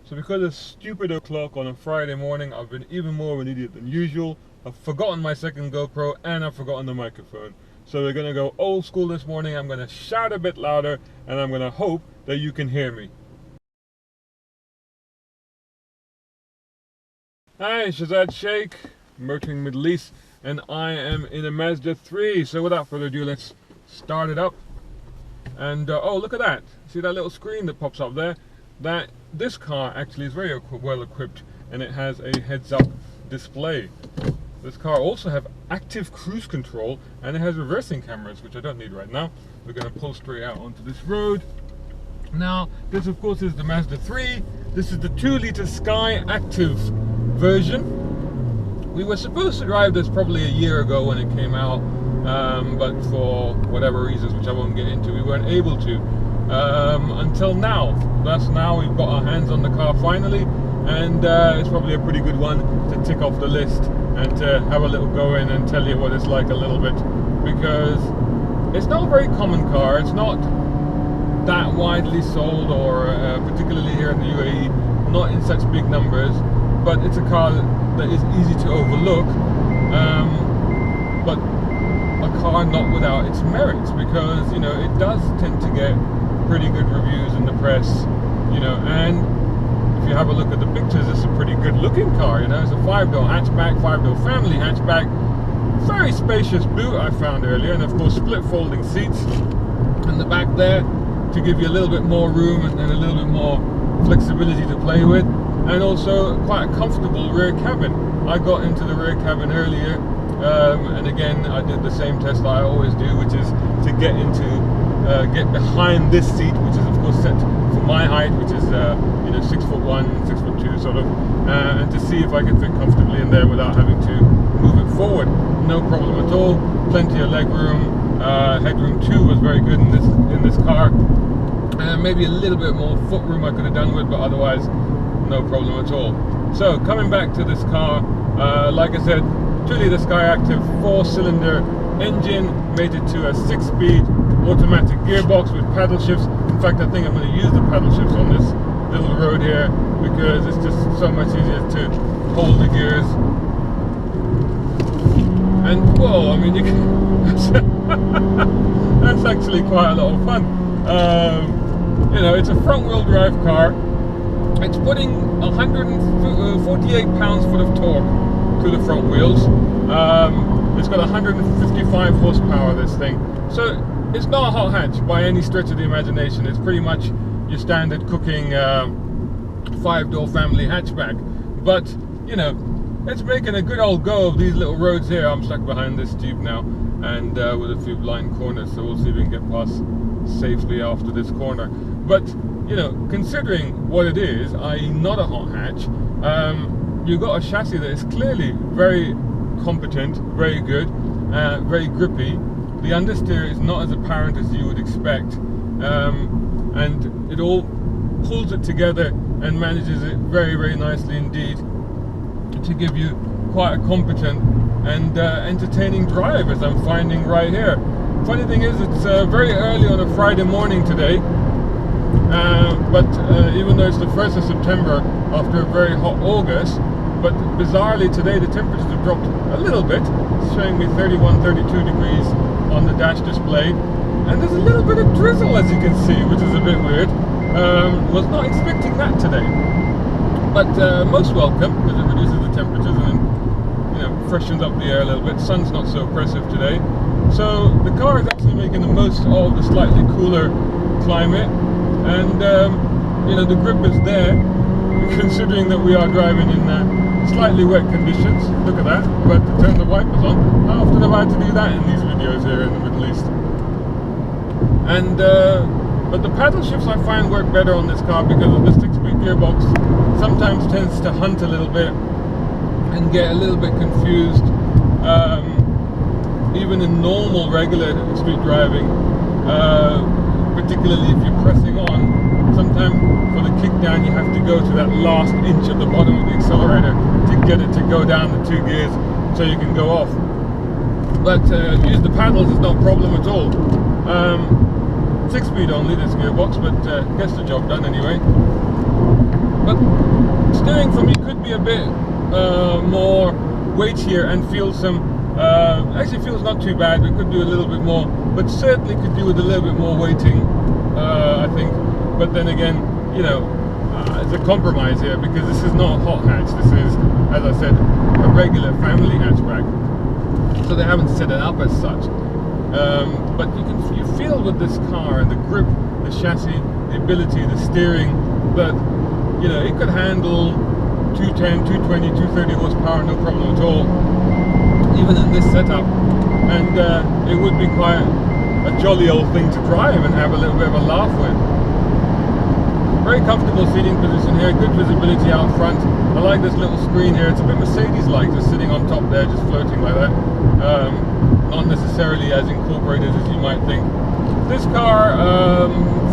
So because it's stupid o'clock on a Friday morning, I've been even more of an idiot than usual. I've forgotten my second GoPro and I've forgotten the microphone. So we're going to go old school this morning. I'm going to shout a bit louder and I'm going to hope that you can hear me. Hi, Shazad Sheikh, Motoring Middle East, and I am in a Mazda 3. So without further ado, let's start it up. And oh, look at that. See that little screen that pops up there? This car actually is very well equipped and it has a heads-up display. This car also has active cruise control and it has reversing cameras, which I don't need right now. We're going to pull straight out onto this road. Now, this of course is the Mazda 3. This is the 2-litre Sky Active version. We were supposed to drive this probably a year ago when it came out, but for whatever reasons, which I won't get into, we weren't able to. Until now. Thus now we've got our hands on the car finally, and it's probably a pretty good one to tick off the list and to have a little go in and tell you what it's like a little bit, because it's not a very common car. It's not that widely sold, or particularly here in the UAE, not in such big numbers, but it's a car that is easy to overlook, but a car not without its merits, because you know it does tend to get pretty good reviews in the press, you know, and if you have a look at the pictures, it's a pretty good looking car, you know. It's a 5-door hatchback, 5-door family hatchback, very spacious boot I found earlier, and of course split folding seats in the back there to give you a little bit more room and a little bit more flexibility to play with, and also quite a comfortable rear cabin. I got into the rear cabin earlier, and again I did the same test that I always do, which is to get get behind this seat, which is of course set for my height, which is you know, 6'1", 6'2", sort of, and to see if I can fit comfortably in there without having to move it forward. No problem at all. Plenty of leg room. Headroom too was very good in this car. Maybe a little bit more foot room I could have done with, but otherwise no problem at all. So coming back to this car, like I said, 2-litre Sky Active 4-cylinder engine, mated to a 6-speed automatic gearbox with paddle shifts. In fact, I think I'm going to use the paddle shifts on this little road here because it's just so much easier to hold the gears. And whoa, I mean, you can that's actually quite a lot of fun. You know, it's a front-wheel drive car. It's putting 148 pounds-foot of torque to the front wheels. It's got 155 horsepower, this thing. So it's not a hot hatch by any stretch of the imagination. It's pretty much your standard cooking 5-door family hatchback. But, you know, it's making a good old go of these little roads here. I'm stuck behind this Jeep now, and with a few blind corners, so we'll see if we can get past safely after this corner. But, you know, considering what it is, i.e. not a hot hatch, you've got a chassis that is clearly very competent, very good, very grippy. The understeer is not as apparent as you would expect, and it all pulls it together and manages it very, very nicely indeed to give you quite a competent and entertaining drive, as I'm finding right here. Funny thing is, it's very early on a Friday morning today, but even though it's the 1st of September after a very hot August, but bizarrely today the temperatures have dropped a little bit. It's showing me 31, 32 degrees on the dash display, and there's a little bit of drizzle, as you can see, which is a bit weird. Was not expecting that today, but most welcome, because it reduces the temperatures and, you know, freshens up the air a little bit. Sun's not so oppressive today, so the car is actually making the most of the slightly cooler climate, and you know, the grip is there, considering that we are driving in slightly wet conditions. Look at that, we're about to turn the wipers on. How often have I had to do that in these videos here in the Middle East? And but the paddle shifts I find work better on this car because of the 6-speed gearbox. Sometimes tends to hunt a little bit and get a little bit confused, even in normal regular street driving, particularly if you're pressing on. Sometimes for the kick down you have to go to that last inch at the bottom of the accelerator to get it to go down the 2 gears so you can go off. But use the paddles is not a problem at all. 6-speed only, this gearbox, but gets the job done anyway. But steering for me could be a bit more weightier and feel some. Actually feels not too bad. We could do a little bit more, but certainly could do with a little bit more weighting, I think. But then again, you know, it's a compromise here because this is not a hot hatch. This is, as I said, a regular family hatchback. So they haven't set it up as such. But you feel with this car and the grip, the chassis, the ability, the steering, that you know it could handle 210, 220, 230 horsepower, no problem at all. Even in this setup, and it would be quite a jolly old thing to drive and have a little bit of a laugh with. Very comfortable seating position here, good visibility out front. I like this little screen here. It's a bit Mercedes-like, just sitting on top there, just floating like that. Not necessarily as incorporated as you might think. This car,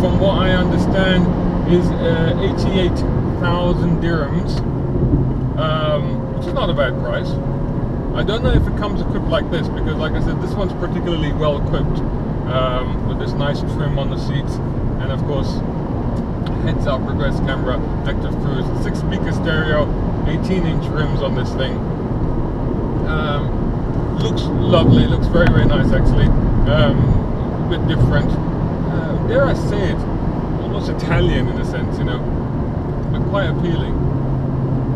from what I understand, is 88,000 dirhams, which is not a bad price. I don't know if it comes equipped like this because, like I said, this one's particularly well equipped with this nice trim on the seats, and of course heads-up reverse camera, active cruise, 6-speaker stereo, 18-inch rims on this thing. Looks lovely, looks very, very nice actually. A bit different. Dare I say it, almost Italian in a sense, you know, but quite appealing.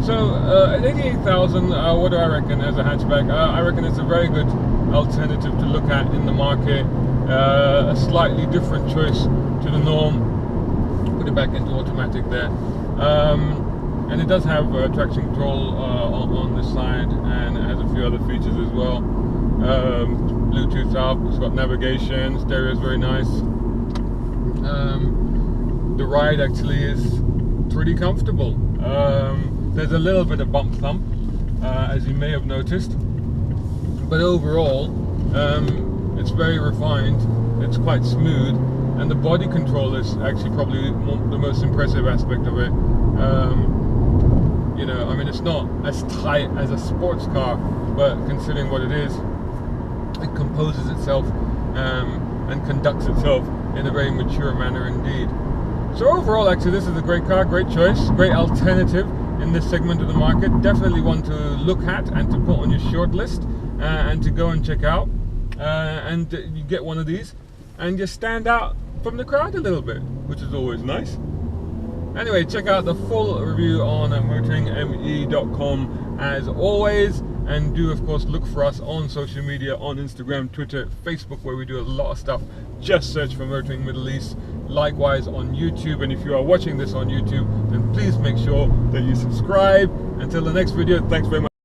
So at 88,000, what do I reckon as a hatchback? I reckon it's a very good alternative to look at in the market. A slightly different choice to the norm. Put it back into automatic there. And it does have traction control on this side, and it has a few other features as well. Bluetooth up, it's got navigation, stereo is very nice. The ride actually is pretty comfortable. There's a little bit of bump thump, as you may have noticed, but overall it's very refined, it's quite smooth, and the body control is actually probably the most impressive aspect of it. You know, I mean, it's not as tight as a sports car, but considering what it is, it composes itself and conducts itself in a very mature manner indeed. So overall, actually, this is a great car, great choice, great alternative in this segment of the market. Definitely one to look at and to put on your short list and to go and check out. And you get one of these and you stand out from the crowd a little bit, which is always nice. Anyway, check out the full review on motoringme.com as always, and do of course look for us on social media, on Instagram, Twitter, Facebook, where we do a lot of stuff. Just search for Motoring Middle East. Likewise on YouTube, and if you are watching this on YouTube, then please make sure that you subscribe. Until the next video, thanks very much.